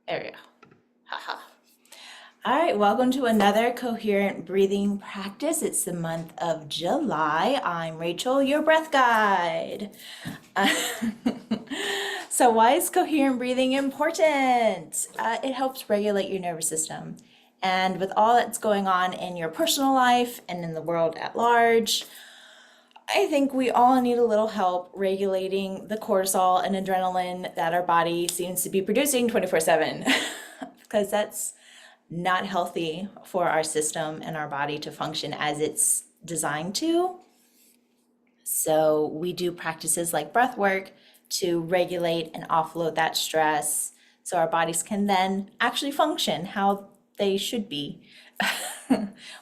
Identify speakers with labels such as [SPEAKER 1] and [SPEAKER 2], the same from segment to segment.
[SPEAKER 1] There we go. Haha. All right, welcome to another coherent breathing practice. It's the month of July. I'm Rachel, your breath guide. So why is coherent breathing important? It helps regulate your nervous system. And with all that's going on in your personal life and in the world at large, I think we all need a little help regulating the cortisol and adrenaline that our body seems to be producing 24/7 because that's not healthy for our system and our body to function as it's designed to. So we do practices like breath work to regulate and offload that stress so our bodies can then actually function how they should be,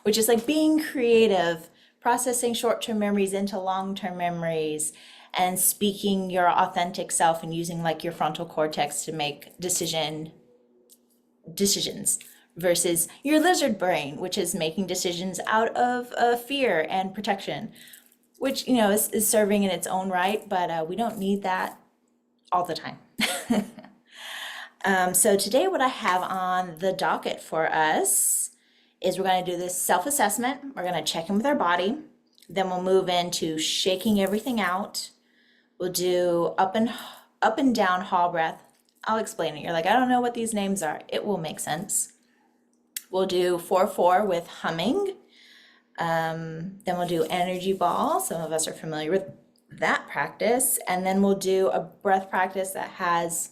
[SPEAKER 1] which is like being creative, processing short-term memories into long-term memories, and speaking your authentic self and using like your frontal cortex to make decisions versus your lizard brain, which is making decisions out of fear and protection, which, is serving in its own right, but we don't need that all the time. So today what I have on the docket for us is we're going to do this self-assessment. We're going to check in with our body. Then we'll move into shaking everything out. We'll do up and down hall breath. I'll explain it. You're like, I don't know what these names are. It will make sense. We'll do 4-4 with humming. Then we'll do energy ball. Some of us are familiar with that practice. And then we'll do a breath practice that has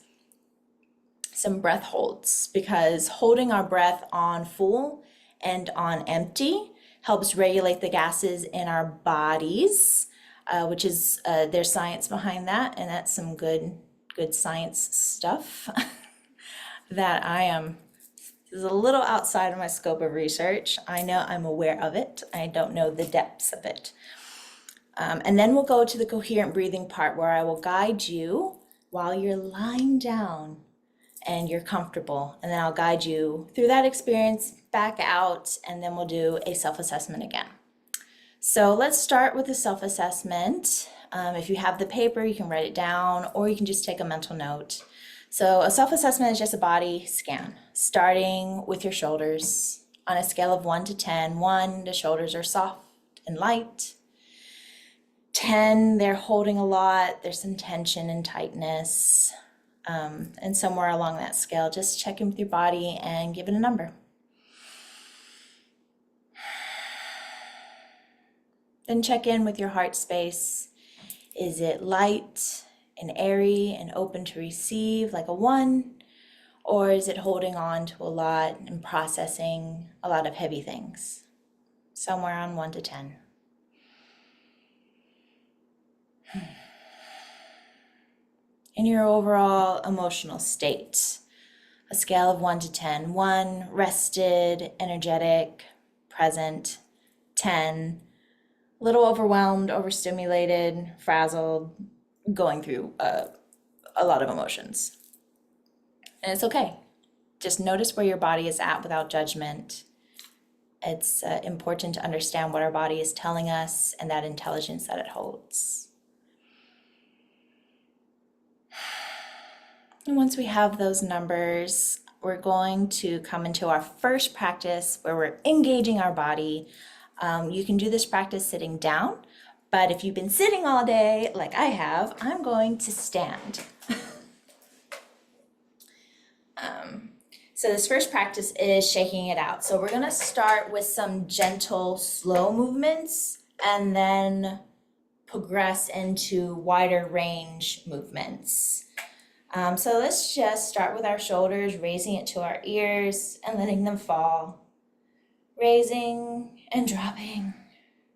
[SPEAKER 1] some breath holds, because holding our breath on full and on empty helps regulate the gases in our bodies, which is there's science behind that, and that's some good science stuff that is a little outside of my scope of research. I know I'm aware of it. I don't know the depths of it. And then we'll go to the coherent breathing part where I will guide you while you're lying down and you're comfortable. And then I'll guide you through that experience, back out, and then we'll do a self-assessment again. So let's start with the self-assessment. If you have the paper, you can write it down, or you can just take a mental note. So a self-assessment is just a body scan, starting with your shoulders. On a scale of 1 to 10, 1, the shoulders are soft and light. 10, they're holding a lot, there's some tension and tightness. And somewhere along that scale, just check in with your body and give it a number. Then check in with your heart space. Is it light and airy and open to receive, like a 1? Or is it holding on to a lot and processing a lot of heavy things? Somewhere on 1 to 10. In your overall emotional state, a scale of 1 to 10. 1, rested, energetic, present. 10, a little overwhelmed, overstimulated, frazzled, going through a lot of emotions. And it's okay. Just notice where your body is at without judgment. It's important to understand what our body is telling us and that intelligence that it holds. And once we have those numbers, we're going to come into our first practice where we're engaging our body. You can do this practice sitting down, but if you've been sitting all day, like I have, I'm going to stand. So this first practice is shaking it out. So we're gonna start with some gentle, slow movements and then progress into wider range movements. So let's just start with our shoulders, raising it to our ears and letting them fall. Raising and dropping,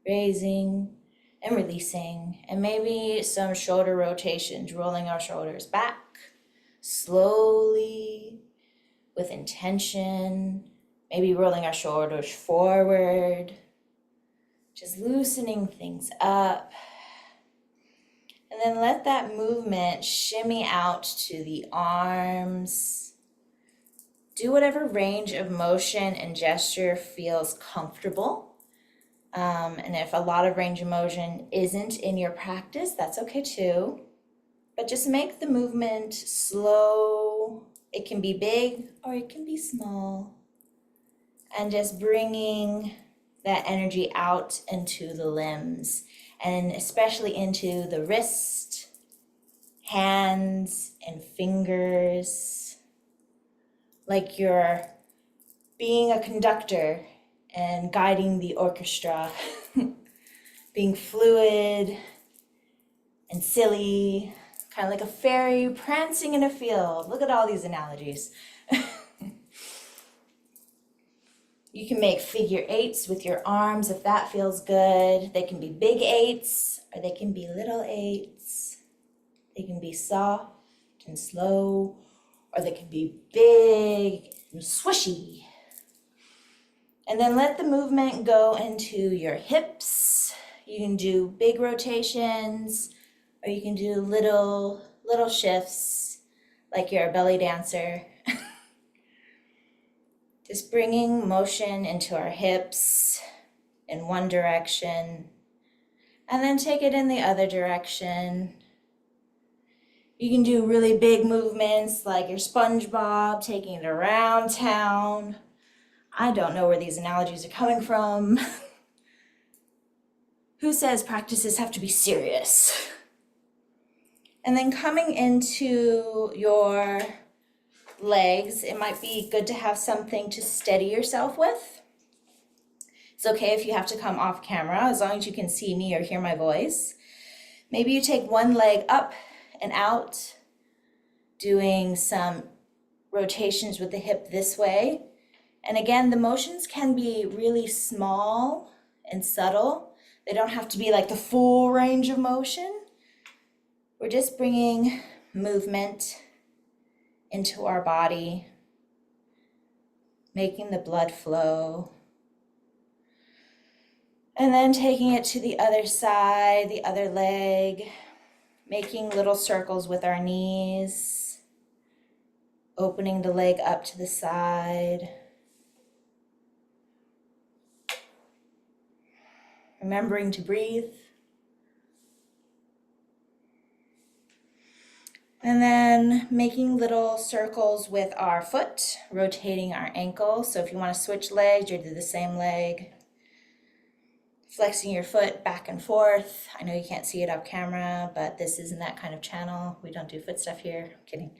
[SPEAKER 1] raising and releasing, and maybe some shoulder rotations, rolling our shoulders back, slowly, with intention, maybe rolling our shoulders forward, just loosening things up. And then let that movement shimmy out to the arms. Do whatever range of motion and gesture feels comfortable. And if a lot of range of motion isn't in your practice, that's okay too. But just make the movement slow It can be big or it can be small. And just bringing that energy out into the limbs and especially into the wrist, hands, and fingers, like you're being a conductor and guiding the orchestra, being fluid and silly, kind of like a fairy prancing in a field. Look at all these analogies. You can make figure eights with your arms if that feels good. They can be big eights or they can be little eights. They can be soft and slow, or they can be big and swishy. And then let the movement go into your hips. You can do big rotations, or you can do little shifts like you're a belly dancer. Just bringing motion into our hips in one direction, and then take it in the other direction. You can do really big movements like your SpongeBob, taking it around town. I don't know where these analogies are coming from. Who says practices have to be serious? And then coming into your legs, it might be good to have something to steady yourself with. It's okay if you have to come off camera, as long as you can see me or hear my voice. Maybe you take one leg up and out, doing some rotations with the hip this way. And again, the motions can be really small and subtle. They don't have to be like the full range of motion. We're just bringing movement into our body, making the blood flow. And then taking it to the other side, the other leg, making little circles with our knees, opening the leg up to the side. Remembering to breathe. And then making little circles with our foot, rotating our ankle. So if you want to switch legs, you do the same leg. Flexing your foot back and forth. I know you can't see it off camera, but this isn't that kind of channel. We don't do foot stuff here. I'm kidding.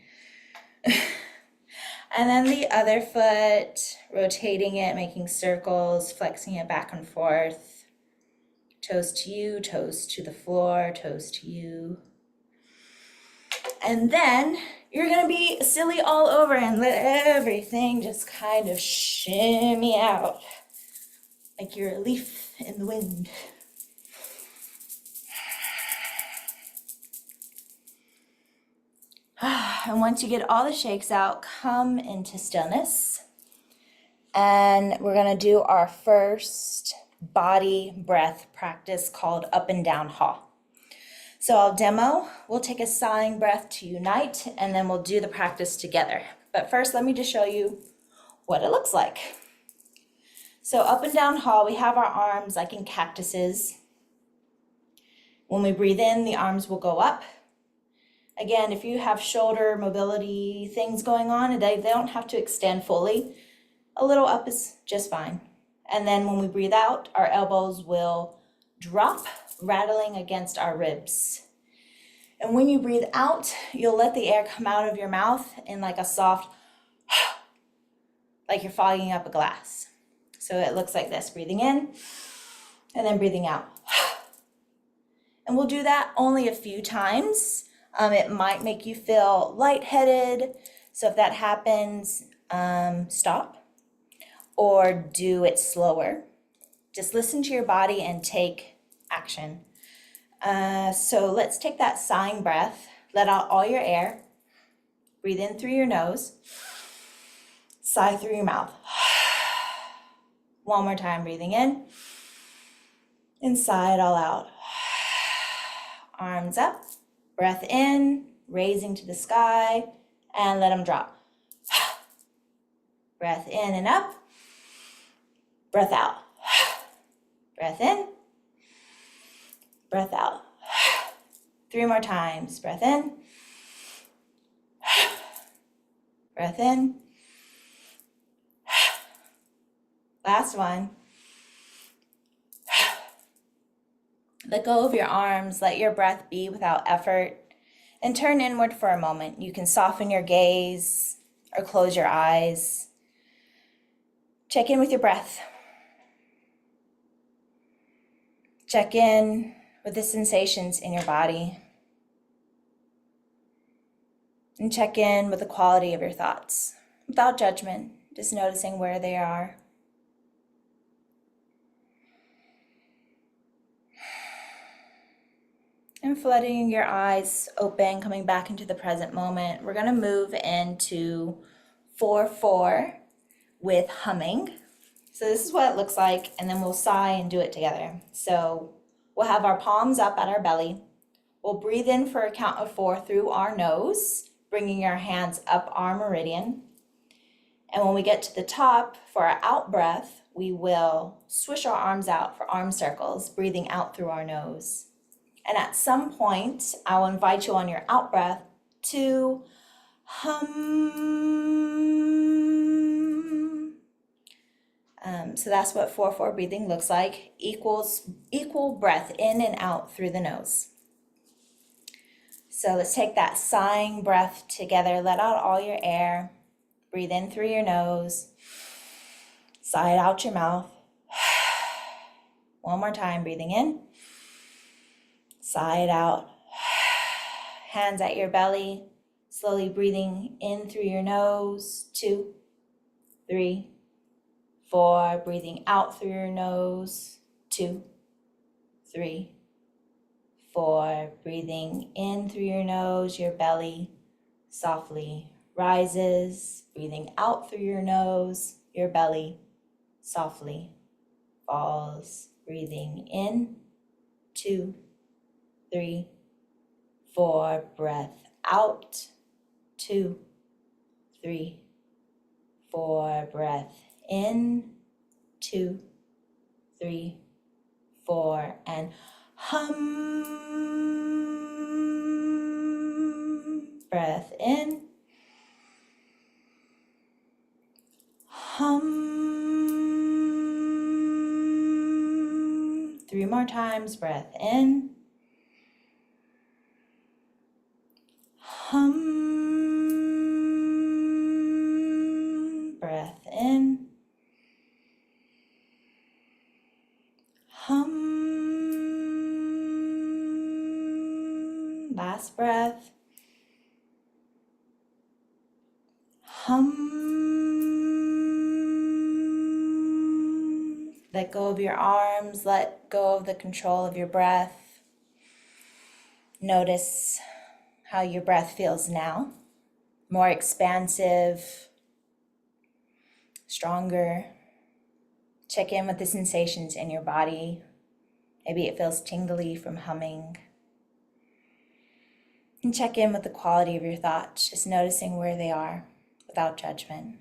[SPEAKER 1] And then the other foot, rotating it, making circles, flexing it back and forth. Toes to you, toes to the floor, toes to you. And then you're gonna be silly all over and let everything just kind of shimmy out like you're a leaf in the wind. And once you get all the shakes out, come into stillness. And we're gonna do our first body breath practice called up and down haw. So I'll demo, we'll take a sighing breath to unite, and then we'll do the practice together. But first, let me just show you what it looks like. So up and down haw, we have our arms like in cactuses. When we breathe in, the arms will go up. Again, if you have shoulder mobility things going on, they don't have to extend fully. A little up is just fine. And then when we breathe out, our elbows will drop, rattling against our ribs. And when you breathe out, you'll let the air come out of your mouth in like a soft, like you're fogging up a glass. So it looks like this, breathing in and then breathing out. And we'll do that only a few times. It might make you feel lightheaded. So if that happens, stop or do it slower. Just listen to your body and take action. So let's take that sighing breath. Let out all your air. Breathe in through your nose. Sigh through your mouth. One more time, breathing in. And sigh it all out. Arms up. Breath in, raising to the sky, and let them drop. Breath in and up. Breath out. Breath in. Breath out. 3 more times. Breath in. Breath in. Last one. Let go of your arms. Let your breath be without effort. And turn inward for a moment. You can soften your gaze or close your eyes. Check in with your breath. Check in with the sensations in your body. And check in with the quality of your thoughts without judgment, just noticing where they are. And flooding your eyes open, coming back into the present moment. We're going to move into 4-4 with humming. So this is what it looks like, and then we'll sigh and do it together. So we'll have our palms up at our belly. We'll breathe in for a count of 4 through our nose, bringing our hands up our meridian. And when we get to the top for our out breath, we will swish our arms out for arm circles, breathing out through our nose. And at some point, I will invite you on your out breath to hum. So that's what 4-4 breathing looks like. Equal breath in and out through the nose. So let's take that sighing breath together. Let out all your air. Breathe in through your nose. Sigh it out your mouth. One more time, breathing in. Sigh it out. Hands at your belly. Slowly breathing in through your nose. 2, 3, 4. Breathing out through your nose. 2, 3, 4. Breathing in through your nose. Your belly softly rises. Breathing out through your nose. Your belly softly falls. Breathing in. 2, 3, 4. Breath out. 2, 3, 4. Breath in. 2, 3, 4. And hum. Breath in. Hum. 3 more times. Breath in. Hum. Breath in. Hum. Last breath. Hum. Let go of your arms. Let go of the control of your breath. Notice how your breath feels now. More expansive, stronger. Check in with the sensations in your body. Maybe it feels tingly from humming. And check in with the quality of your thoughts, just noticing where they are without judgment.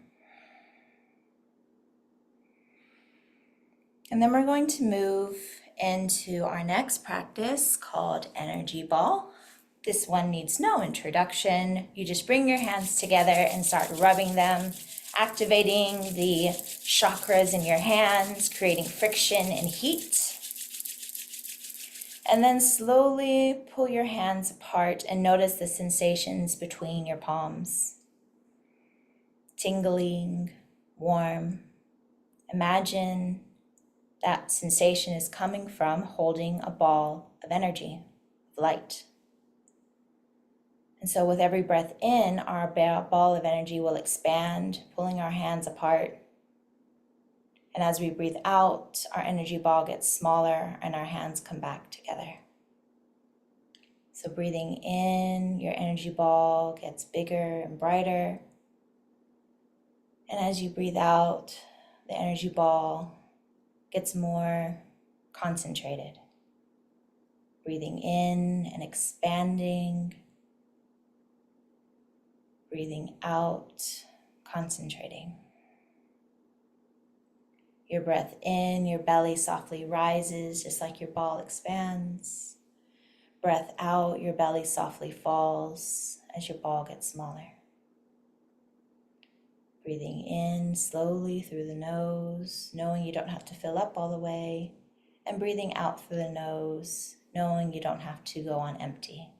[SPEAKER 1] And then we're going to move into our next practice called Energy Ball. This one needs no introduction. You just bring your hands together and start rubbing them, activating the chakras in your hands, creating friction and heat. And then slowly pull your hands apart and notice the sensations between your palms. Tingling, warm. Imagine that sensation is coming from holding a ball of energy, of light. And so with every breath in, our ball of energy will expand, pulling our hands apart. And as we breathe out, our energy ball gets smaller and our hands come back together. So breathing in, your energy ball gets bigger and brighter. And as you breathe out, the energy ball gets more concentrated. Breathing in and expanding. Breathing out, concentrating. Your breath in, your belly softly rises, just like your ball expands. Breath out, your belly softly falls as your ball gets smaller. Breathing in slowly through the nose, knowing you don't have to fill up all the way, and breathing out through the nose, knowing you don't have to go on empty.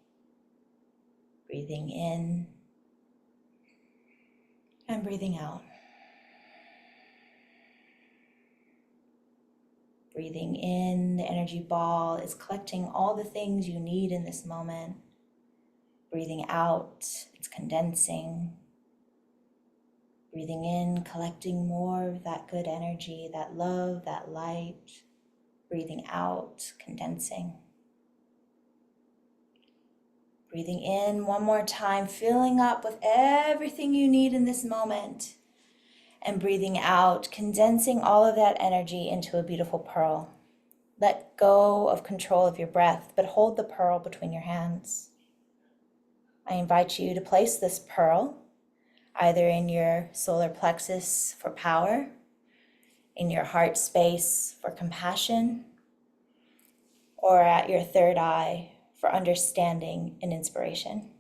[SPEAKER 1] Breathing in and breathing out. Breathing in, the energy ball is collecting all the things you need in this moment. Breathing out, it's condensing. Breathing in, collecting more of that good energy, that love, that light. Breathing out, condensing. Breathing in one more time, filling up with everything you need in this moment. And breathing out, condensing all of that energy into a beautiful pearl. Let go of control of your breath, but hold the pearl between your hands. I invite you to place this pearl either in your solar plexus for power, in your heart space for compassion, or at your third eye for understanding and inspiration.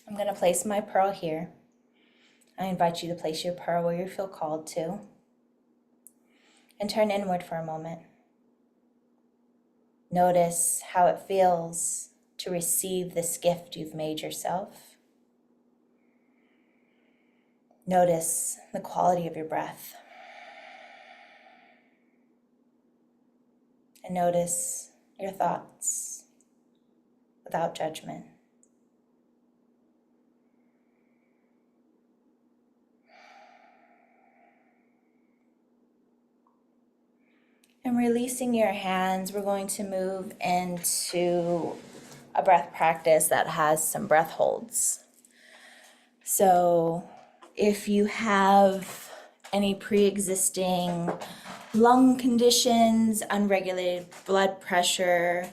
[SPEAKER 1] I'm going to place my pearl here. I invite you to place your pearl where you feel called to, and turn inward for a moment. Notice how it feels to receive this gift you've made yourself. Notice the quality of your breath. And notice your thoughts without judgment. And releasing your hands, we're going to move into a breath practice that has some breath holds. So if you have any pre-existing lung conditions, unregulated blood pressure,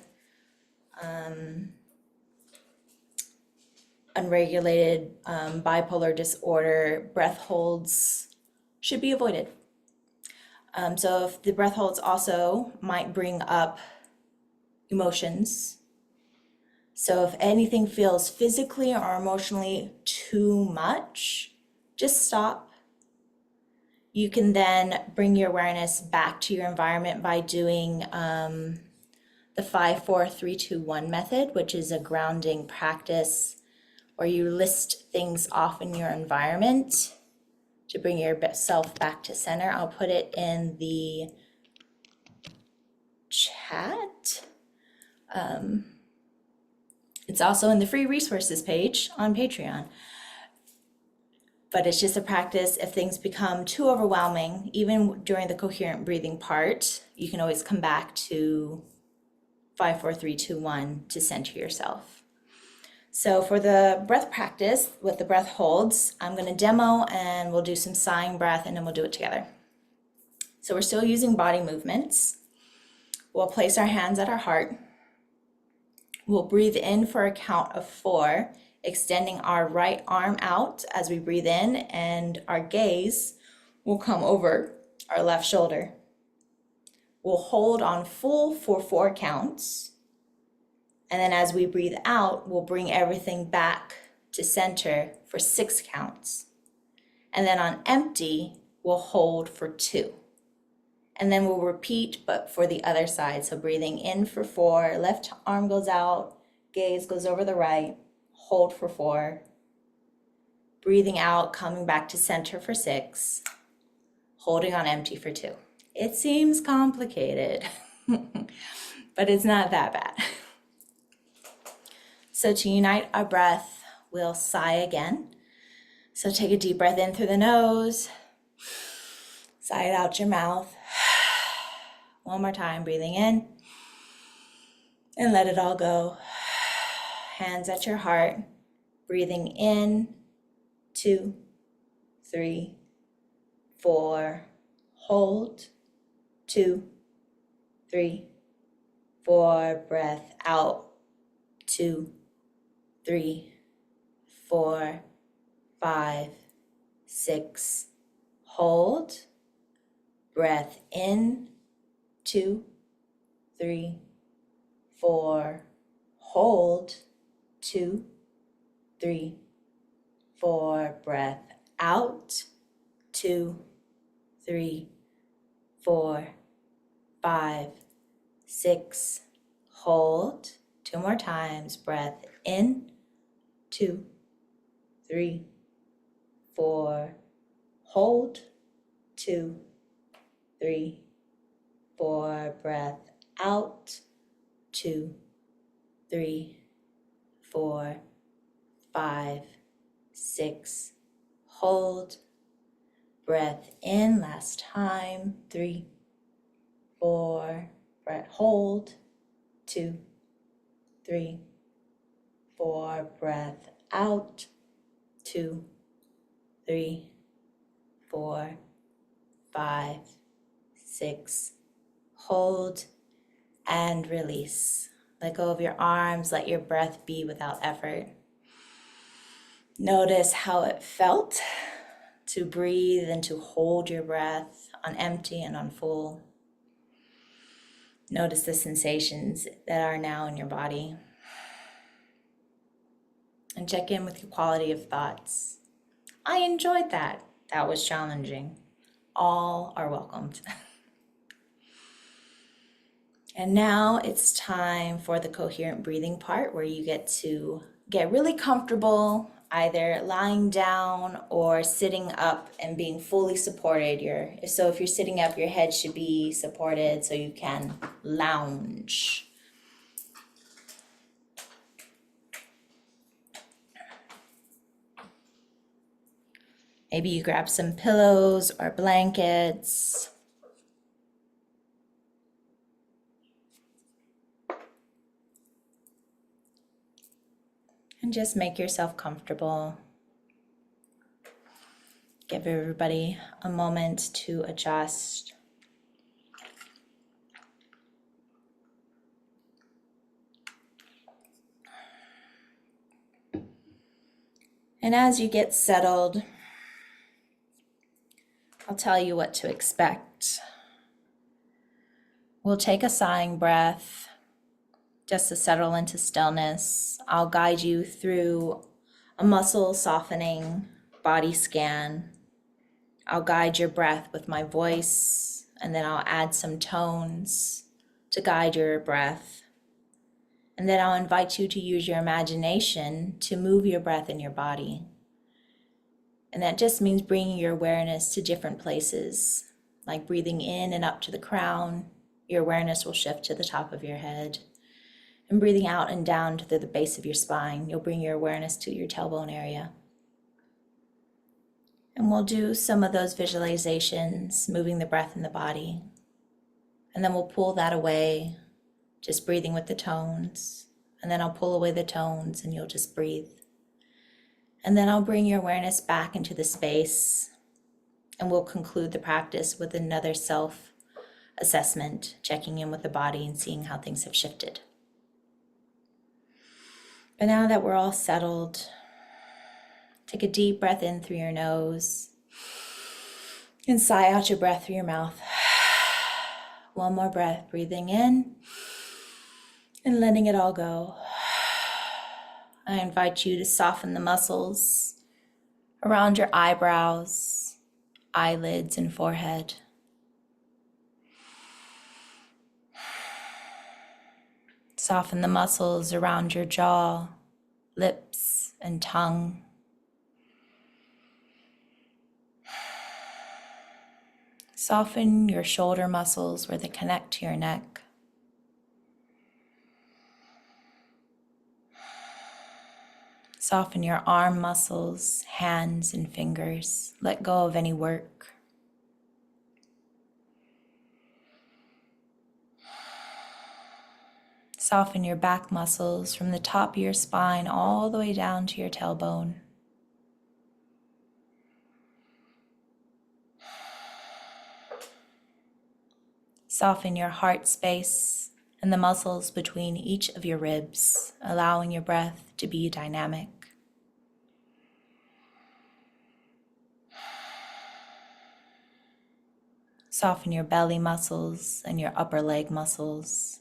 [SPEAKER 1] unregulated bipolar disorder, breath holds should be avoided. So if the breath holds also might bring up emotions. So if anything feels physically or emotionally too much, just stop. You can then bring your awareness back to your environment by doing the 5, 4, 3, 2, 1 method, which is a grounding practice where you list things off in your environment to bring yourself back to center. I'll put it in the chat. It's also in the free resources page on Patreon. But it's just a practice. If things become too overwhelming, even during the coherent breathing part, you can always come back to 5, 4, 3, 2, 1 to center yourself. So for the breath practice with the breath holds, I'm going to demo and we'll do some sighing breath and then we'll do it together. So we're still using body movements. We'll place our hands at our heart. We'll breathe in for a count of 4, extending our right arm out as we breathe in, and our gaze will come over our left shoulder. We'll hold on full for 4 counts. And then as we breathe out, we'll bring everything back to center for 6 counts. And then on empty, we'll hold for 2. And then we'll repeat, but for the other side. So breathing in for 4, left arm goes out, gaze goes over the right, hold for 4. Breathing out, coming back to center for 6, holding on empty for 2. It seems complicated, but it's not that bad. So to unite our breath, we'll sigh again. So take a deep breath in through the nose, sigh it out your mouth. One more time, breathing in and let it all go. Hands at your heart, breathing in, 2, 3, 4, hold, 2, 3, 4, breath out, 2, 3, 4, 5, 6, hold, breath in, 2, 3, 4, hold, 2, 3, 4, breath out, 2, 3, 4, 5, 6. Hold. 2 more times. Breath in. 2, 3, 4. Hold. 2, 3, 4. Breath out. 2, 3, 4, 5, 6. Hold. Breath in. Last time. 3, 4. Breath. Hold. 2, 3, 4. Breath out. 2, 3, 4, 5, 6. Hold and release. Let go of your arms. Let your breath be without effort. Notice how it felt to breathe and to hold your breath on empty and on full. Notice the sensations that are now in your body. And check in with your quality of thoughts. I enjoyed that. That was challenging. All are welcomed. And now it's time for the coherent breathing part, where you get to get really comfortable, either lying down or sitting up and being fully supported. So if you're sitting up, your head should be supported so you can lounge. Maybe you grab some pillows or blankets. And just make yourself comfortable. Give everybody a moment to adjust. And as you get settled, I'll tell you what to expect. We'll take a sighing breath just to settle into stillness. I'll guide you through a muscle softening body scan. I'll guide your breath with my voice, and then I'll add some tones to guide your breath. And then I'll invite you to use your imagination to move your breath in your body. And that just means bringing your awareness to different places, like breathing in and up to the crown. Your awareness will shift to the top of your head. And breathing out and down to the base of your spine, you'll bring your awareness to your tailbone area. And we'll do some of those visualizations, moving the breath in the body. And then we'll pull that away, just breathing with the tones. And then I'll pull away the tones and you'll just breathe. And then I'll bring your awareness back into the space, and we'll conclude the practice with another self-assessment, checking in with the body and seeing how things have shifted. But now that we're all settled, take a deep breath in through your nose and sigh out your breath through your mouth. One more breath, breathing in and letting it all go. I invite you to soften the muscles around your eyebrows, eyelids, and forehead. Soften the muscles around your jaw, lips, and tongue. Soften your shoulder muscles where they connect to your neck. Soften your arm muscles, hands, and fingers. Let go of any work. Soften your back muscles from the top of your spine all the way down to your tailbone. Soften your heart space and the muscles between each of your ribs, allowing your breath to be dynamic. Soften your belly muscles and your upper leg muscles.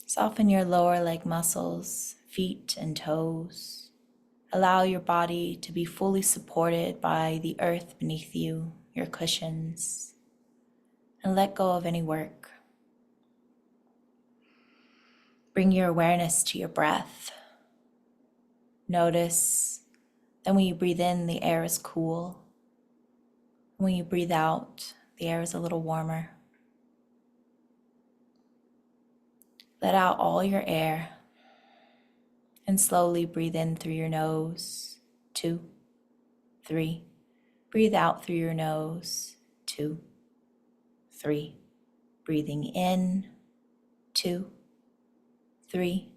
[SPEAKER 1] Soften your lower leg muscles, feet and toes. Allow your body to be fully supported by the earth beneath you, your cushions, and let go of any work. Bring your awareness to your breath. Notice that when you breathe in, the air is cool. When you breathe out, the air is a little warmer. Let out all your air and slowly breathe in through your nose. 2, 3. Breathe out through your nose. 2, 3. Breathing in. 2, 3.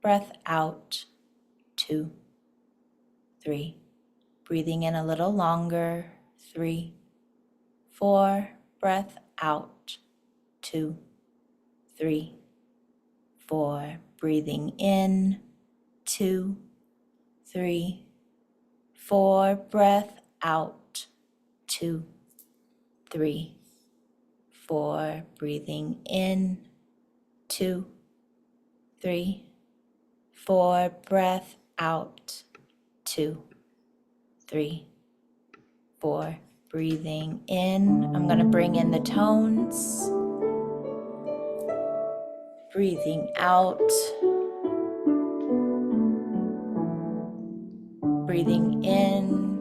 [SPEAKER 1] Breath out. 2, 3. Breathing in a little longer. 3, 4. Breath out. 2, 3, 4. Breathing in. 2, 3, 4. Breath out. 2, 3, 4. Breathing in. 2, 3, 4. Breath out. 2, 3, 4. Breathing in. I'm going to bring in the tones. Breathing out. Breathing in.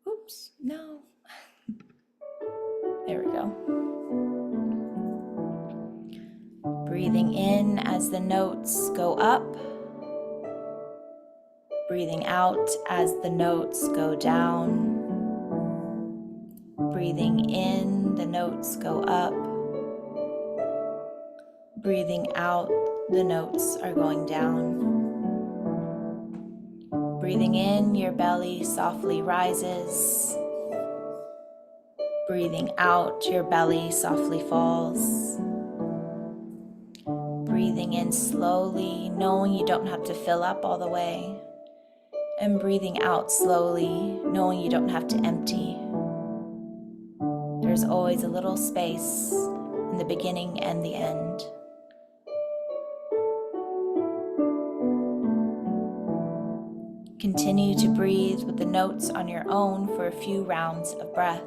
[SPEAKER 1] Oops, no. There we go. Breathing in as the notes go up. Breathing out as the notes go down. Breathing in, the notes go up. Breathing out, the notes are going down. Breathing in, your belly softly rises. Breathing out, your belly softly falls. Breathing in slowly, knowing you don't have to fill up all the way. And breathing out slowly, knowing you don't have to empty. There's always a little space in the beginning and the end. Continue to breathe with the notes on your own for a few rounds of breath.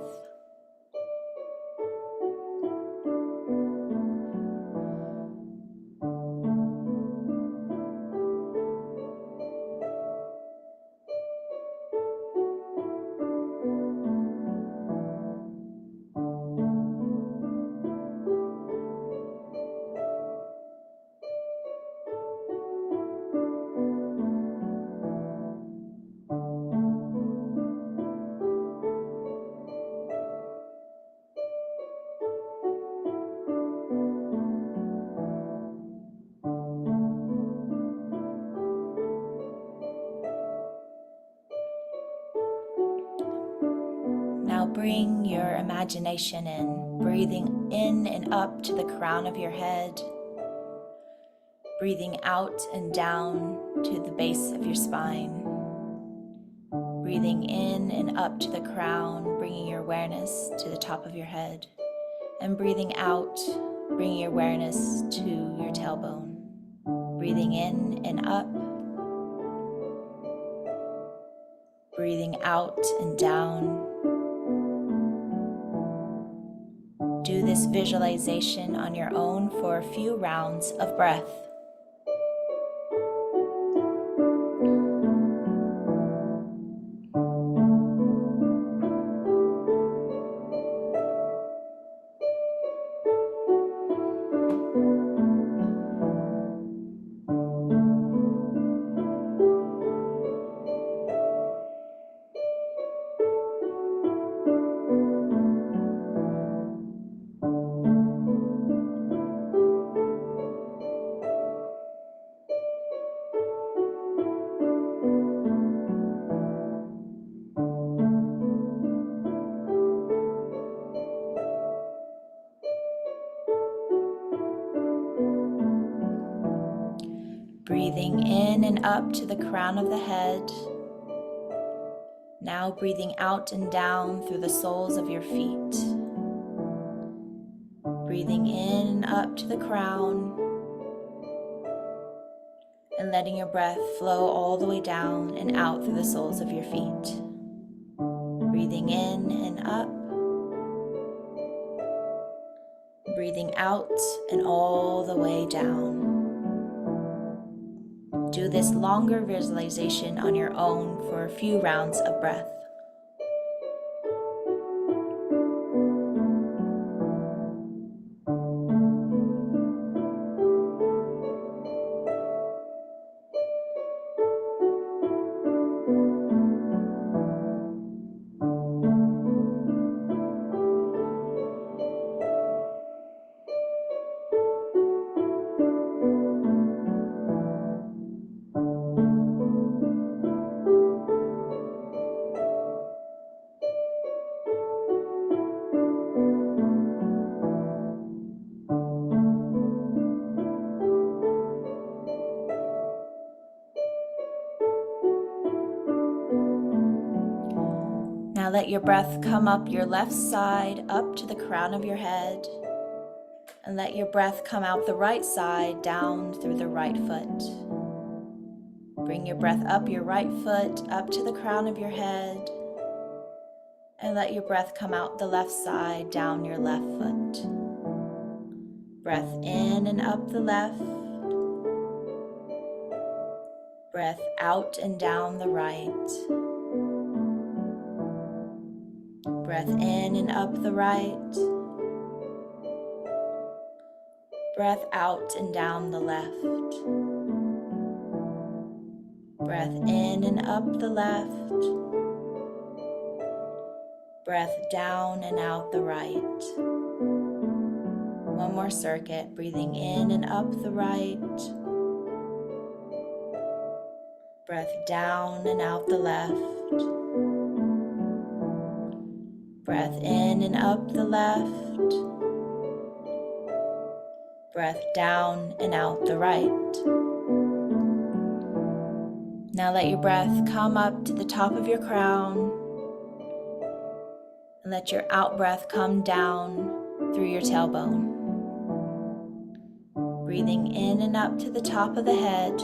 [SPEAKER 1] Now bring your imagination in, breathing in and up to the crown of your head, breathing out and down to the base of your spine, breathing in and up to the crown, bringing your awareness to the top of your head, and breathing out, bringing your awareness to your tailbone, breathing in and up, breathing out and down. Do this visualization on your own for a few rounds of breath. Breathing in and up to the crown of the head. Now breathing out and down through the soles of your feet. Breathing in and up to the crown, and letting your breath flow all the way down and out through the soles of your feet. Breathing in and up, breathing out and all the way down. Do this longer visualization on your own for a few rounds of breath. Now let your breath come up your left side, up to the crown of your head, and let your breath come out the right side, down through the right foot. Bring your breath up your right foot, up to the crown of your head, and let your breath come out the left side, down your left foot. Breath in and up the left, breath out and down the right. Breath in and up the right, breath out and down the left. Breath in and up the left, breath down and out the right. One more circuit, breathing in and up the right, breath down and out the left, breath in and up the left, breath down and out the right. Now let your breath come up to the top of your crown, and let your out breath come down through your tailbone. Breathing in and up to the top of the head,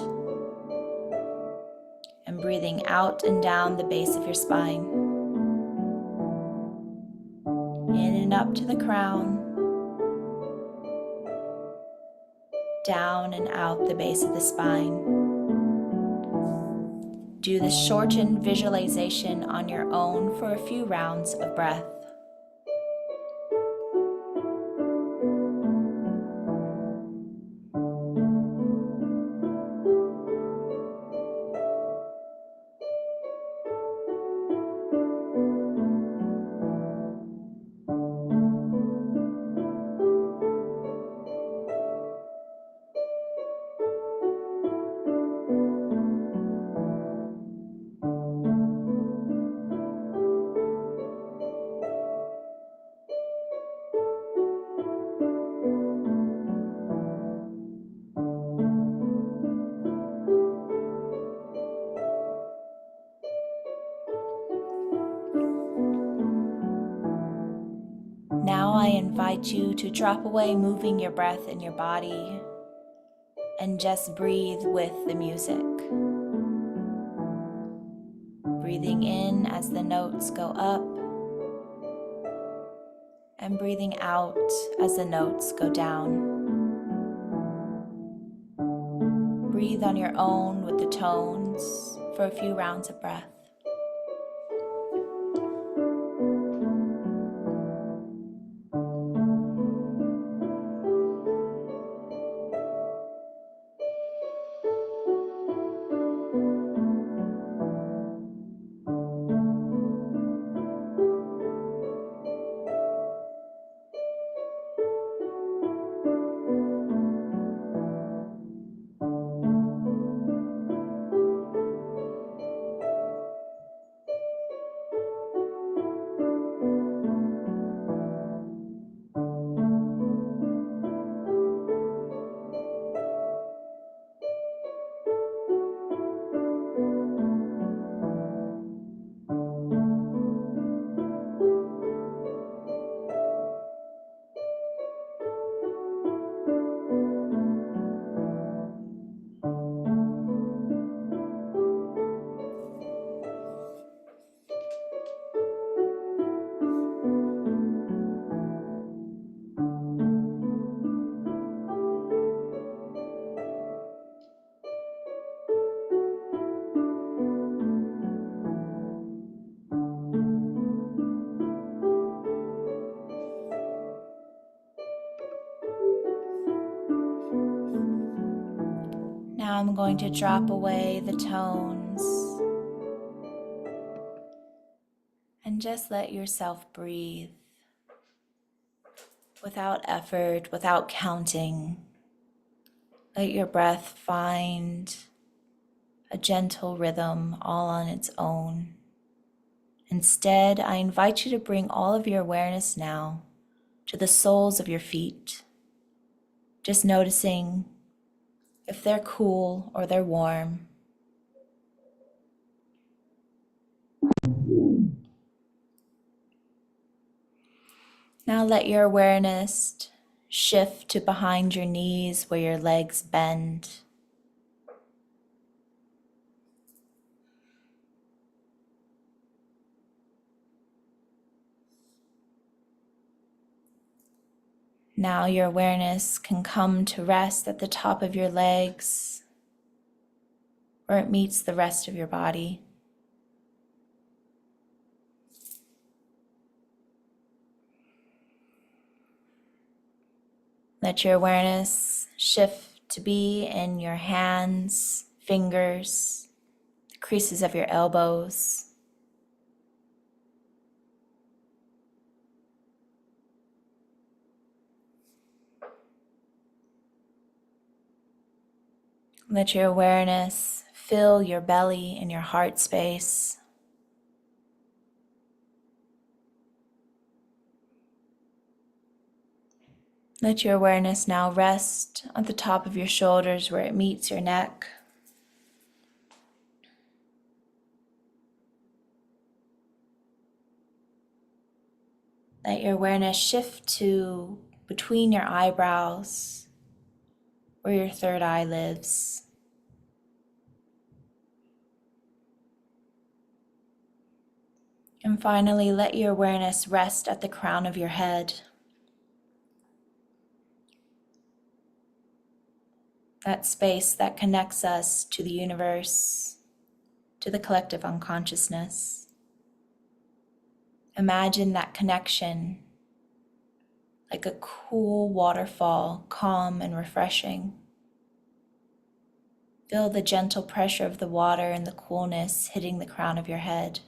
[SPEAKER 1] and breathing out and down the base of your spine. In and up to the crown, down and out the base of the spine. Do this shortened visualization on your own for a few rounds of breath. Now I invite you to drop away moving your breath in your body and just breathe with the music. Breathing in as the notes go up and breathing out as the notes go down. Breathe on your own with the tones for a few rounds of breath. Now I'm going to drop away the tones and just let yourself breathe without effort, without counting. Let your breath find a gentle rhythm all on its own. Instead, I invite you to bring all of your awareness now to the soles of your feet, just noticing if they're cool or they're warm. Now let your awareness shift to behind your knees where your legs bend. Now your awareness can come to rest at the top of your legs where it meets the rest of your body. Let your awareness shift to be in your hands, fingers, the creases of your elbows. Let your awareness fill your belly and your heart space. Let your awareness now rest at the top of your shoulders where it meets your neck. Let your awareness shift to between your eyebrows, where your third eye lives. And finally, let your awareness rest at the crown of your head. That space that connects us to the universe, to the collective unconsciousness. Imagine that connection like a cool waterfall, calm and refreshing. Feel the gentle pressure of the water and the coolness hitting the crown of your head.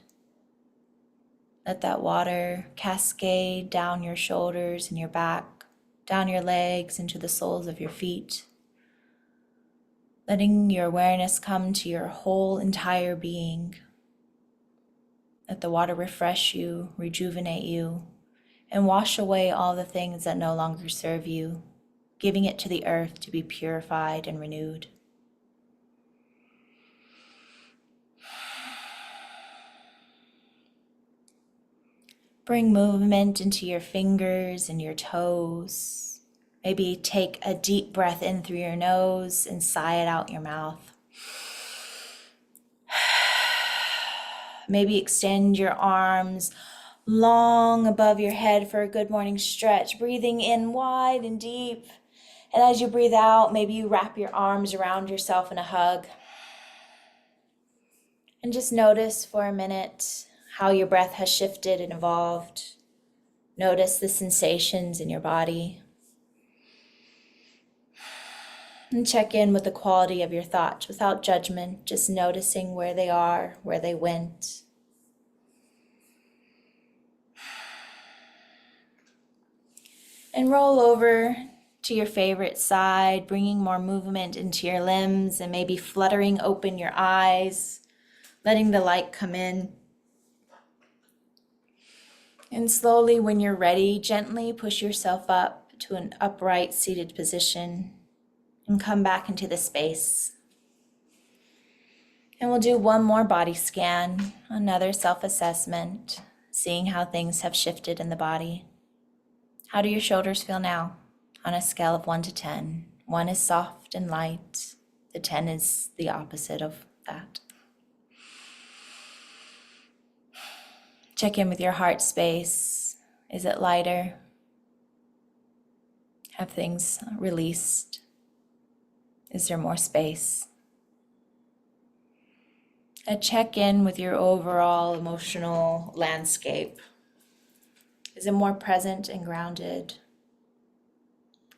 [SPEAKER 1] Let that water cascade down your shoulders and your back, down your legs into the soles of your feet. Letting your awareness come to your whole entire being. Let the water refresh you, rejuvenate you, and wash away all the things that no longer serve you, giving it to the earth to be purified and renewed. Bring movement into your fingers and your toes. Maybe take a deep breath in through your nose and sigh it out your mouth. Maybe extend your arms long above your head for a good morning stretch, breathing in wide and deep. And as you breathe out, maybe you wrap your arms around yourself in a hug. And just notice for a minute how your breath has shifted and evolved. Notice the sensations in your body. And check in with the quality of your thoughts without judgment, just noticing where they are, where they went. And roll over to your favorite side, bringing more movement into your limbs and maybe fluttering open your eyes, letting the light come in. And slowly, when you're ready, gently push yourself up to an upright seated position and come back into the space. And we'll do one more body scan, another self-assessment, seeing how things have shifted in the body. How do your shoulders feel now? On a scale of 1 to 10. 1 is soft and light. The 10 is the opposite of that. Check in with your heart space. Is it lighter? Have things released? Is there more space? A check-in with your overall emotional landscape. Is it more present and grounded,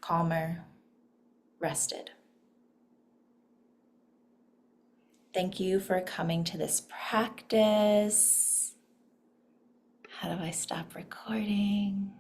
[SPEAKER 1] calmer, rested? Thank you for coming to this practice. How do I stop recording?